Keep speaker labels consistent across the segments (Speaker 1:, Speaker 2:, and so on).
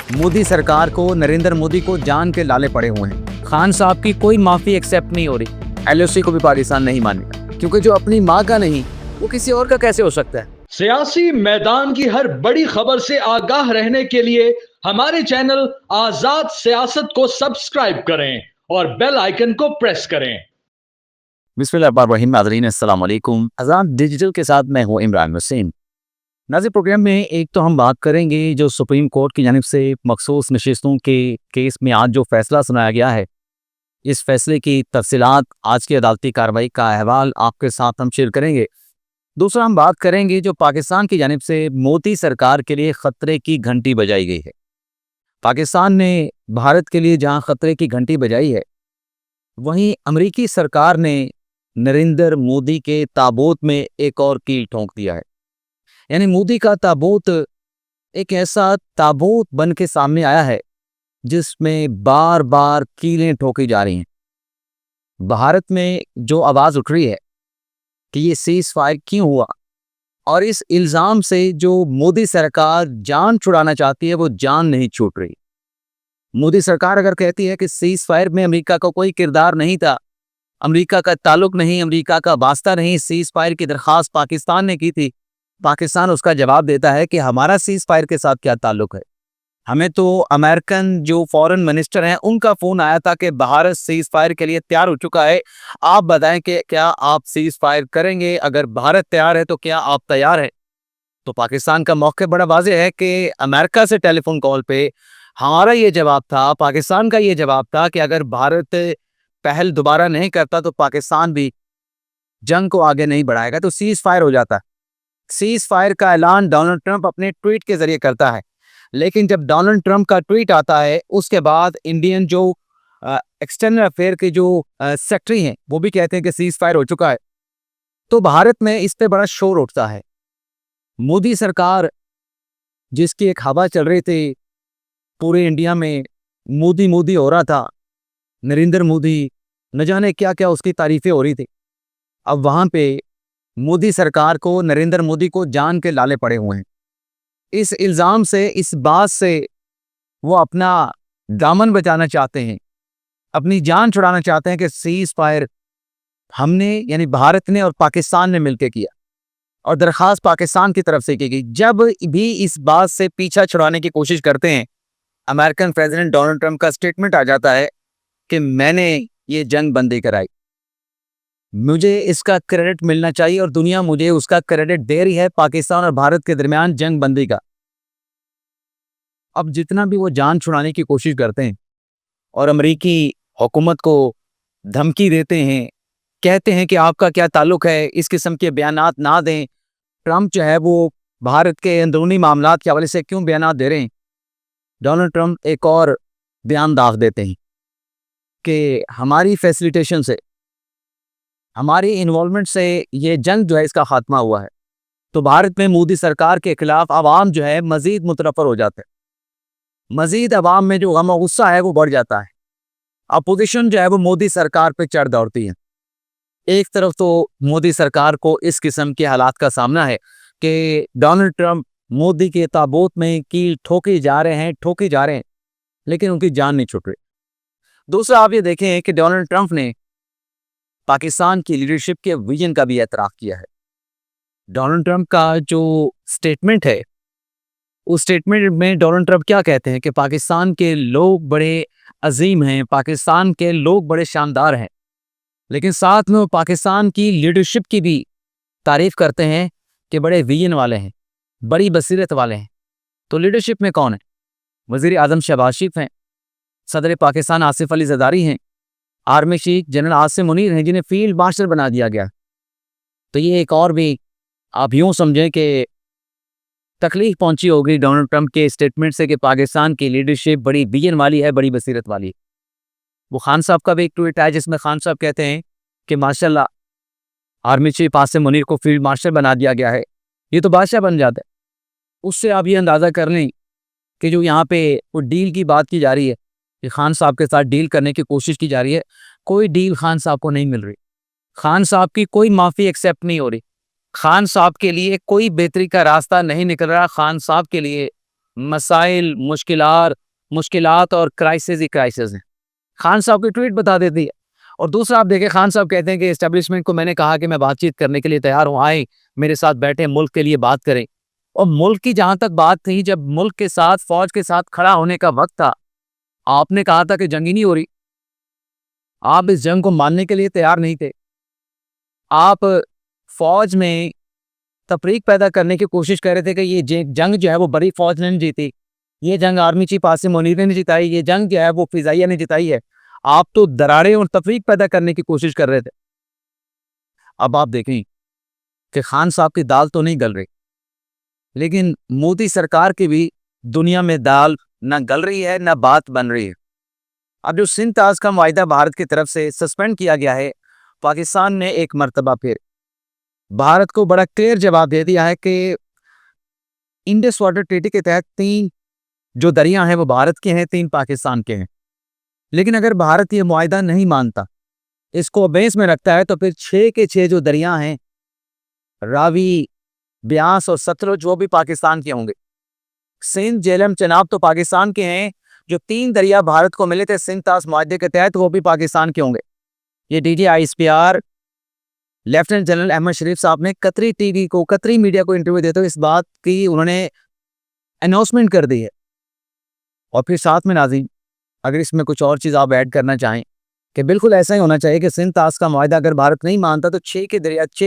Speaker 1: मोदी सरकार को, नरेंद्र मोदी को जान के लाले पड़े हुए हैं। खान साहब की कोई माफी एक्सेप्ट नहीं हो रही। एलओसी को भी पाकिस्तान नहीं मानेगा, क्योंकि जो अपनी माँ का नहीं वो किसी और का कैसे हो सकता है।
Speaker 2: सियासी मैदान की हर बड़ी खबर से आगाह रहने के लिए हमारे चैनल आजाद सियासत को सब्सक्राइब करें और बेल आइकन को प्रेस करें।
Speaker 1: बिस्मिल्लाहिर्रहमानिर्रहीम। नाज़रीन अस्सलाम वालेकुम। आज़ाद डिजिटल के साथ मैं हूँ इमरान हुसैन। नाज़रीन, प्रोग्राम में एक तो हम बात करेंगे जो सुप्रीम कोर्ट की जानिब से मखसूस नशिस्तों के केस में आज जो फैसला सुनाया गया है, इस फैसले की तफसीलात, आज की अदालती कार्रवाई का अहवाल आपके साथ हम शेयर करेंगे। दूसरा हम बात करेंगे जो पाकिस्तान की जानिब से मोदी सरकार के लिए खतरे की घंटी बजाई गई है। पाकिस्तान ने भारत के लिए जहां खतरे की घंटी बजाई है, वहीं अमेरिकी सरकार ने नरेंद्र मोदी के ताबूत में एक और कील ठोंक दिया है। यानी मोदी का ताबूत एक ऐसा ताबूत बन के सामने आया है जिसमें बार बार कीलें ठोकी जा रही हैं। भारत में जो आवाज़ उठ रही है कि ये सीज फायर क्यों हुआ, और इस इल्ज़ाम से जो मोदी सरकार जान छुड़ाना चाहती है वो जान नहीं छूट रही। मोदी सरकार अगर कहती है कि सीज फायर में अमेरिका का कोई किरदार नहीं था, अमेरिका का ताल्लुक नहीं, अमेरिका का वास्ता नहीं, सीज फायर की दरख्वास्त पाकिस्तान ने की थी, पाकिस्तान उसका जवाब देता है कि हमारा सीज फायर के साथ क्या ताल्लुक है। हमें तो अमेरिकन जो फॉरेन मिनिस्टर हैं उनका फोन आया था कि भारत सीज फायर के लिए तैयार हो चुका है, आप बताएं कि क्या आप सीज फायर करेंगे, अगर भारत तैयार है तो क्या आप तैयार हैं। तो पाकिस्तान का मौक़िफ़ बड़ा वाज़ेह है कि अमेरिका से टेलीफोन कॉल पे हमारा ये जवाब था, पाकिस्तान का ये जवाब था कि अगर भारत पहल दोबारा नहीं करता तो पाकिस्तान भी जंग को आगे नहीं बढ़ाएगा, तो सीज फायर हो जाता। सीज फायर का ऐलान डोनाल्ड ट्रंप अपने ट्वीट के जरिए करता है, लेकिन जब डोनाल्ड ट्रंप का ट्वीट आता है उसके बाद इंडियन जो एक्सटर्नल अफेयर के जो सेक्रेटरी हैं वो भी कहते हैं कि सीज फायर हो चुका है। तो भारत में इस पे बड़ा शोर उठता है। मोदी सरकार जिसकी एक हवा चल रही थी पूरे इंडिया में, मोदी मोदी हो रहा था, नरेंद्र मोदी, न जाने क्या क्या उसकी तारीफें हो रही थी, अब वहां पे मोदी सरकार को, नरेंद्र मोदी को जान के लाले पड़े हुए हैं। इस इल्ज़ाम से, इस बात से वो अपना दामन बचाना चाहते हैं, अपनी जान छुड़ाना चाहते हैं कि सीज फायर हमने यानी भारत ने और पाकिस्तान ने मिलकर किया, और दरख्वास्त पाकिस्तान की तरफ से की गई। जब भी इस बात से पीछा छुड़ाने की कोशिश करते हैं, अमेरिकन प्रेसिडेंट डोनाल्ड ट्रंप का स्टेटमेंट आ जाता है कि मैंने ये जंग बंदी कराई, मुझे इसका क्रेडिट मिलना चाहिए और दुनिया मुझे उसका क्रेडिट दे रही है। पाकिस्तान और भारत के दरमियान जंग बंदी का अब जितना भी वो जान छुड़ाने की कोशिश करते हैं और अमेरिकी हुकूमत को धमकी देते हैं, कहते हैं कि आपका क्या ताल्लुक है, इस किस्म के बयानात ना दें। ट्रंप जो है वो भारत के अंदरूनी मामलात के हवाले से क्यों बयानात दे रहे हैं, डोनाल्ड ट्रंप एक और बयान दाग देते हैं कि हमारी फैसिलिटेशन से, हमारी इन्वॉल्वमेंट से ये जंग जो है इसका खात्मा हुआ है। तो भारत में मोदी सरकार के खिलाफ आवाम जो है मजीद मुतनफ़र हो जाते हैं, मजीद आवाम में जो गम और गुस्सा है वो बढ़ जाता है। अपोजिशन जो है वो मोदी सरकार पे चढ़ दौड़ती है। एक तरफ तो मोदी सरकार को इस किस्म के हालात का सामना है कि डोनाल्ड ट्रंप मोदी के ताबूत में कील ठोके जा रहे हैं, लेकिन उनकी जान नहीं छूट रही। दूसरा आप ये देखें कि डोनाल्ड ट्रंप ने पाकिस्तान की लीडरशिप के विजन का भी एतराफ़ किया है। डोनाल्ड ट्रंप का जो स्टेटमेंट है, उस स्टेटमेंट में डोनाल्ड ट्रंप क्या कहते हैं कि पाकिस्तान के लोग बड़े अजीम हैं, पाकिस्तान के लोग बड़े शानदार हैं, लेकिन साथ में वो पाकिस्तान की लीडरशिप की भी तारीफ करते हैं कि बड़े विजन वाले हैं, बड़ी बसीरत वाले हैं। तो लीडरशिप में कौन है? वज़ीर आज़म शहबाज शरीफ हैं, सदर पाकिस्तान आसिफ अली ज़रदारी हैं, army chief general Asim Munir हैं जिन्हें फील्ड मार्शल बना दिया गया। तो ये एक और भी आप यूँ समझें कि तकलीफ पहुंची होगी डोनाल्ड ट्रंप के स्टेटमेंट से कि पाकिस्तान की लीडरशिप बड़ी विजन वाली है, बड़ी बसीरत वाली है। वो खान साहब का भी एक ट्वीट है जिसमें खान साहब कहते हैं कि माशाल्लाह आर्मी चीफ आसिम मुनीर को फील्ड मार्शल बना दिया गया है, ये तो बादशाह बन जाता है। उससे आप ये अंदाज़ा कर लें कि जो यहाँ पे वो डील की बात की जा रही है कि खान साहब के साथ डील करने की कोशिश की जा रही है, कोई डील खान साहब को नहीं मिल रही। खान साहब की कोई माफ़ी एक्सेप्ट नहीं हो रही। खान साहब के लिए कोई बेहतरी का रास्ता नहीं निकल रहा। खान साहब के लिए मसाइल, मुश्किलात और क्राइसिस ही क्राइसिस हैं। खान साहब की ट्वीट बता देती है। और दूसरा आप देखें, खान साहब कहते हैं कि एस्टेब्लिशमेंट को मैंने कहा कि मैं बातचीत करने के लिए तैयार हूँ, आए मेरे साथ बैठे, मुल्क के लिए बात करें। और मुल्क की जहां तक बात थी, जब मुल्क के साथ फौज के साथ खड़ा होने का वक्त था, आपने कहा था कि जंग ही नहीं हो रही। आप इस जंग को मानने के लिए तैयार नहीं थे। आप फौज में तफरीक पैदा करने की कोशिश कर रहे थे कि ये जंग जो है वो बड़ी फौज ने नहीं जीती, ये जंग आर्मी चीफ आसिम मुनीर ने नहीं जिताई, ये जंग जो है वो फिजाइया ने जिताई है। आप तो दरारें और तफरीक पैदा करने की कोशिश कर रहे थे। अब आप देखें कि खान साहब की दाल तो नहीं गल रही, लेकिन मोदी सरकार की भी दुनिया में दाल ना गल रही है, ना बात बन रही है। अब जो सिंध ताज का मुआहिदा भारत की तरफ से सस्पेंड किया गया है, पाकिस्तान ने एक मर्तबा फिर भारत को बड़ा क्लियर जवाब दे दिया है कि इंडस वाटर ट्रीटी के तहत 3 जो दरिया हैं वो भारत के हैं, 3 पाकिस्तान के हैं। लेकिन अगर भारत ये मुआहिदा नहीं मानता, इसको अबेस में रखता है, तो फिर 6 के 6 जो दरिया हैं, रावी, ब्यास और सतलुज, वो भी पाकिस्तान के होंगे। सिंध, झेलम, चनाब तो पाकिस्तान के हैं। जो 3 दरिया भारत को मिले थे सिंध ताज मुआहिदे के तहत, वो भी पाकिस्तान के होंगे। ये DGISPR लेफ्टिनेंट जनरल अहमद शरीफ साहब ने कतरी टीवी को, कतरी मीडिया को इंटरव्यू देते हुए इस बात की उन्होंने अनाउंसमेंट कर दी है। और फिर साथ में नाज़रीन, अगर इसमें कुछ और चीज़ आप ऐड करना चाहें कि बिल्कुल ऐसा ही होना चाहिए कि सिंध ताज का मुआहिदा अगर भारत नहीं मानता, तो 6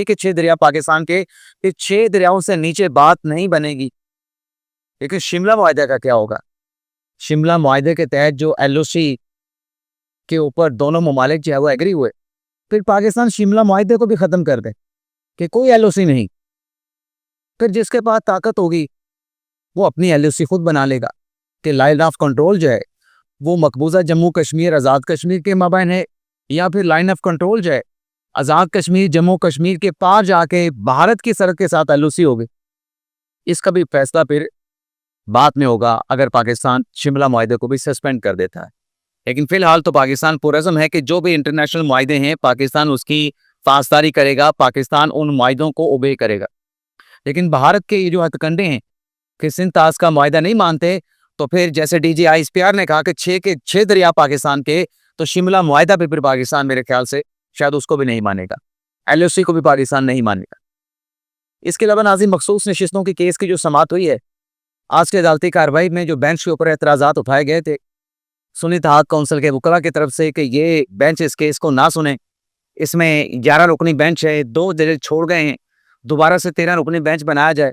Speaker 1: के 6 दरिया पाकिस्तान के, फिर 6 दरियाओं से नीचे बात नहीं बनेगी। लेकिन शिमला मुआहिदा का क्या होगा? शिमला मुआहिदे के तहत जो LOC के ऊपर दोनों ममालिक जो है वो एग्री हुए, फिर पाकिस्तान शिमला मुआहिदे को भी ख़त्म कर दे कि कोई LOC नहीं। फिर जिसके पास ताकत होगी वो अपनी LOC खुद बना लेगा कि लाइन ऑफ कंट्रोल जो है वो मकबूजा जम्मू कश्मीर, आज़ाद कश्मीर के माबैन है, या फिर लाइन ऑफ कंट्रोल जो है आज़ाद कश्मीर, जम्मू कश्मीर के पार जाके भारत की सरहद के साथ LOC होगी। इसका भी फैसला फिर बाद में होगा अगर पाकिस्तान शिमला मुआहिदे को भी सस्पेंड कर देता है। लेकिन फिलहाल तो पाकिस्तान पुरज़म है कि जो भी इंटरनेशनल मुआहिदे हैं, पाकिस्तान उसकी पासदारी करेगा, पाकिस्तान उन मुआहिदों को ओबे करेगा। लेकिन भारत के ये जो हथकंडे हैं कि सिंध ताज का मुआहिदा नहीं मानते, तो फिर जैसे DGISPR ने कहा कि 6 के 6 दरिया पाकिस्तान के, तो शिमला मुआहिदा पे फिर पाकिस्तान मेरे ख्याल से शायद उसको भी नहीं मानेगा, LOC को भी पाकिस्तान नहीं मानेगा। इसके अलावा नाज़रीन, मखसूस नशिस्तों के केस की जो समाअत हुई है, आज की अदालती कार्रवाई में जो बेंच के ऊपर एतराज़ात उठाए गए थे सुन्नी इत्तेहाद कौंसिल के वकला की तरफ से कि ये बेंच इस केस को ना सुने, इसमें 11 रुकनी बेंच है, 2 जज छोड़ गए हैं, दोबारा से 13 रुकनी बेंच बनाया जाए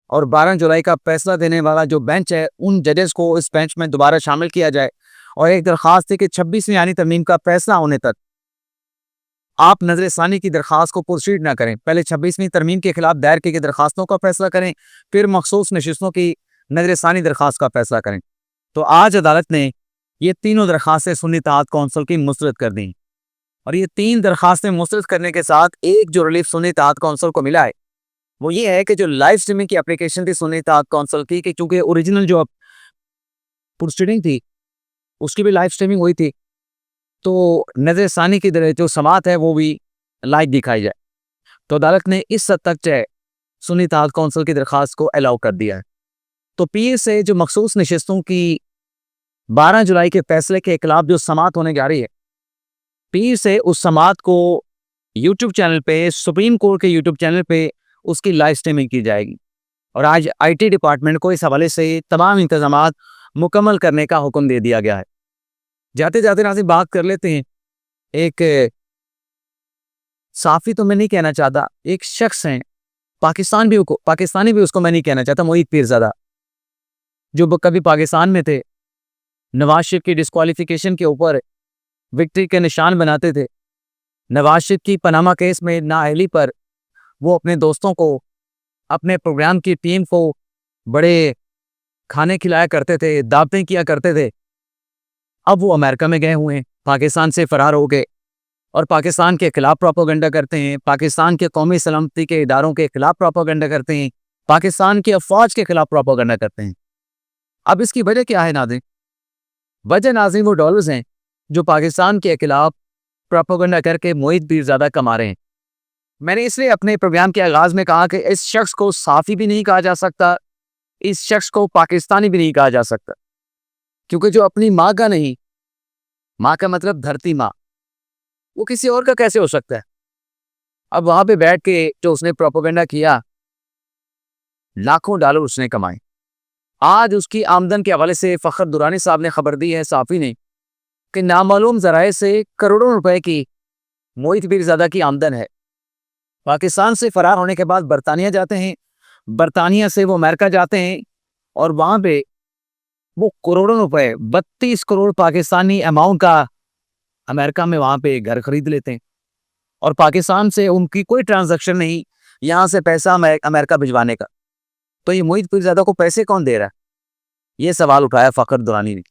Speaker 1: और 12 जुलाई का फैसला देने वाला जो बेंच है, उन जजेस को इस बेंच में दोबारा शामिल किया जाए। और एक दरख्वास्त थी कि 26वीं आईनी तरमीम का फैसला होने तक आप नजरसानी की दरख्वास्त को प्रोसीड ना करें। पहले 26वीं तरमीम के खिलाफ दायर की गई दरख्वास्तों का फैसला करें, फिर मखसूस नशिस्तों की नजरसानी दरख्वास्त का फैसला करें। तो आज अदालत ने ये तीनों दरख्वास्तें सुन्नी इत्तेहाद कौंसिल की मुस्तरद कर दी। और ये 3 दरख्वास्तें मुस्तरद करने के साथ एक जो रिलीफ सुन्नी इत्तेहाद कौंसिल को मिला है, वो ये है कि जो लाइव स्ट्रीमिंग की एप्लीकेशन थी सुन्नी इत्तेहाद कौंसिल की, कि चूंकि ओरिजिनल जो प्रोसीडिंग थी उसकी भी लाइव स्ट्रीमिंग हुई थी, तो नजरसानी की जो समाअत है वो भी लाइव दिखाई जाए। तो अदालत ने इस हद तक जो है सुन्नी इत्तेहाद कौंसिल की दरख्वास्त को अलाउ कर दिया है। तो PSA जो मखसूस नशिस्तों की 12 जुलाई के फैसले के खिलाफ जो समाअत होने जा रही है, PSA उस समाअत को यूट्यूब चैनल पे, सुप्रीम कोर्ट के यूट्यूब चैनल पे उसकी लाइव स्ट्रीमिंग की जाएगी। और आज IT डिपार्टमेंट को इस हवाले से तमाम इंतजामात मुकम्मल करने का हुक्म दे दिया गया है। जाते जाते नाज़रीन बात कर लेते हैं, एक साफ़ी तो मैं नहीं कहना चाहता, एक शख्स हैं, पाकिस्तानी भी उसको मैं नहीं कहना चाहता, मोहित पीरज़ादा, जो कभी पाकिस्तान में थे, नवाज शरीफ की डिस्क्वालिफिकेशन के ऊपर विक्ट्री के निशान बनाते थे। नवाज शरीफ की पनामा केस में नाअहली पर वो अपने दोस्तों को, अपने प्रोग्राम की टीम को बड़े खाने खिलाया करते थे, दावतें किया करते थे। अब वो अमेरिका में गए हुए हैं, पाकिस्तान से फरार हो गए और पाकिस्तान के खिलाफ प्रोपेगेंडा करते हैं, पाकिस्तान के कौमी सलामती के इदारों के खिलाफ प्रोपेगेंडा करते हैं, पाकिस्तान की अफवाज के खिलाफ प्रोपेगेंडा करते हैं। अब इसकी वजह क्या है नाज़रीन? वजह नाज़रीन वो डॉलर्स हैं जो पाकिस्तान के खिलाफ प्रोपेगेंडा करके मोहित पीरज़ादा कमा रहे हैं। मैंने इसलिए अपने प्रोग्राम के आगाज़ में कहा कि इस शख्स को साफ़ी भी नहीं कहा जा सकता, इस शख्स को पाकिस्तानी भी नहीं कहा जा सकता, क्योंकि जो अपनी माँ का नहीं, माँ का मतलब धरती माँ, वो किसी और का कैसे हो सकता है। अब वहां पे बैठ के जो उसने प्रोपेगेंडा किया, लाखों डॉलर उसने कमाए। आज उसकी आमदन के हवाले से फखर दुरानी साहब ने खबर दी है, साफी ने, कि नामालूम जराए से करोड़ों रुपए की मोहित पीरजादा की आमदन है। पाकिस्तान से फरार होने के बाद बरतानिया जाते हैं, बरतानिया से वो अमेरिका जाते हैं, और वहां पे वो करोड़ों रुपए, 32 करोड़ पाकिस्तानी अमाउंट का अमेरिका में वहां पे घर खरीद लेते हैं। और पाकिस्तान से उनकी कोई ट्रांजैक्शन नहीं, यहाँ से पैसा अमेरिका भिजवाने का। तो ये मोहित पीरजादा को पैसे कौन दे रहा है, ये सवाल उठाया फखर दुरानी ने।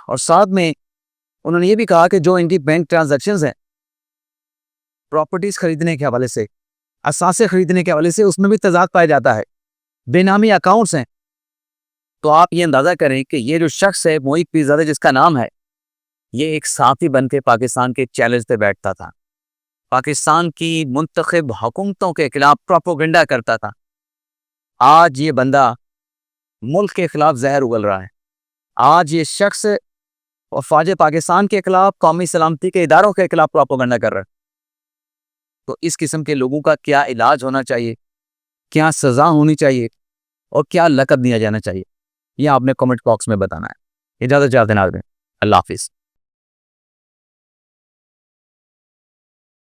Speaker 1: और साथ में उन्होंने ये भी कहा कि जो इनकी बैंक ट्रांजैक्शंस हैं, प्रॉपर्टीज खरीदने के हवाले से, असासे खरीदने के हवाले से, उसमें भी तजाद पाया जाता है, बेनामी अकाउंट्स हैं। तो आप ये अंदाजा करें कि ये जो शख्स है मोहित पीरजादा जिसका नाम है, ये एक साथी बन के पाकिस्तान के चैलेंज पे बैठता था, पाकिस्तान की मुंतखब हुकूमतों के खिलाफ प्रोपेगेंडा करता था। आज ये बंदा मुल्क के खिलाफ जहर उगल रहा है। आज ये शख्स फौज पाकिस्तान के खिलाफ, कौमी सलामती के इदारों के खिलाफ प्रोपेगेंडा कर रहा है। तो इस किस्म के लोगों का क्या इलाज होना चाहिए, क्या सजा होनी चाहिए, और क्या लक़ब दिया जाना चाहिए, यह आपने कमेंट बॉक्स में बताना है। इजाज़त चाहते हैं। अल्लाह हाफिज़।